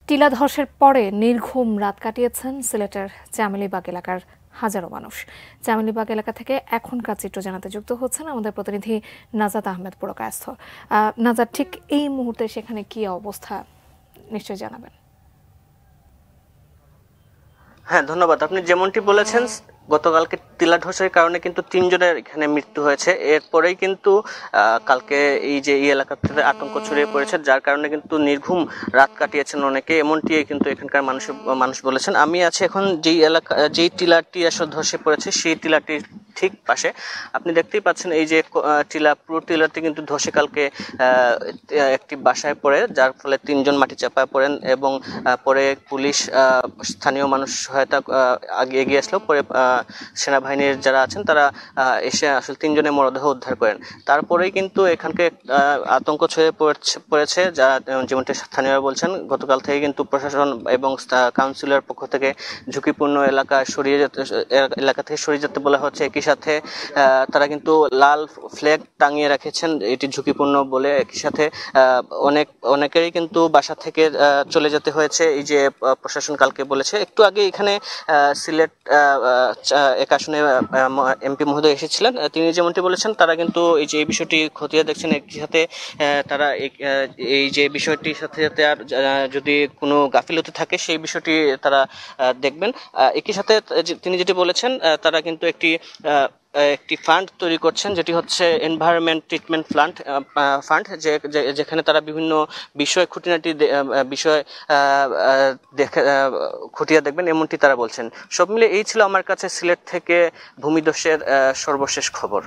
টিলা ধসের পরে নির্ঘুম রাত কাটিয়েছেন সিলেটের চামেলিবাগ এলাকার হাজারো মানুষ। চামেলিবাগ এলাকা থেকে এখনকার চিত্র জানাতে যুক্ত হচ্ছেন আমাদের প্রতিনিধি নাজাত আহমেদ পুরকায়স্থ। নাজাত, ঠিক এই মুহূর্তে সেখানে কি অবস্থা নিশ্চয়ই জানাবেন। হ্যাঁ, ধন্যবাদ। আপনি যেমনটি বলেছেন, গতকালকে টিলা ধসের কারণে কিন্তু 3 জনের এখানে মৃত্যু হয়েছে। এরপরেই কিন্তু কালকে এই যে এই এলাকাতে আতঙ্ক ছড়িয়ে পড়েছে, যার কারণে কিন্তু নির্ঘুম রাত কাটিয়েছেন অনেকে, এমনটি কিন্তু এখানকার মানুষ বলেছেন। আমি আছি এখন যেই টিলাটি আসলে ধসে পড়েছে সেই টিলাটির ঠিক পাশে। আপনি দেখতেই পাচ্ছেন এই যে পুরো টিলাটি কিন্তু ধসে কালকে একটি বাসায় পড়ে, যার ফলে 3 জন মাটি চাপায় পড়েন এবং পরে পুলিশ, স্থানীয় মানুষ সহায়তা এগিয়ে আসলো। পরে সেনাবাহিনীর যারা আছেন তারা এসে আসলে 3 জনের মরদেহ উদ্ধার করেন। তারপরেই কিন্তু এখানকে আতঙ্ক ছড়িয়ে পড়েছে, যা যেমনটি স্থানীয়রা বলছেন। গতকাল থেকে কিন্তু প্রশাসন এবং কাউন্সিলের পক্ষ থেকে ঝুঁকিপূর্ণ এলাকা থেকে সরিয়ে যেতে বলা হচ্ছে। একই সাথে তারা কিন্তু লাল ফ্ল্যাগ টাঙিয়ে রেখেছেন এটি ঝুঁকিপূর্ণ বলে। একই সাথে অনেকেরই কিন্তু বাসা থেকে চলে যেতে হয়েছে, এই যে প্রশাসন কালকে বলেছে। একটু আগে এখানে সিলেট এক আসনে এমপি মহোদয় এসেছিলেন, তিনি যেমনটি বলেছেন তারা কিন্তু এই যে এই বিষয়টি খতিয়ে দেখছেন। একই সাথে তারা এই যে বিষয়টির সাথে সাথে আর যদি কোনো গাফিলতি থাকে সেই বিষয়টি তারা দেখবেন। একই সাথে তিনি যেটি বলেছেন, তারা কিন্তু একটি ফান্ড তৈরি করছেন, যেটি হচ্ছে এনভায়রনমেন্ট ট্রিটমেন্ট ফান্ড, যেখানে তারা বিভিন্ন খুঁটিনাটি বিষয় খতিয়ে দেখবেন, এমনটি তারা বলছেন। সব মিলে এই ছিল আমার কাছে সিলেট থেকে ভূমিধসের সর্বশেষ খবর।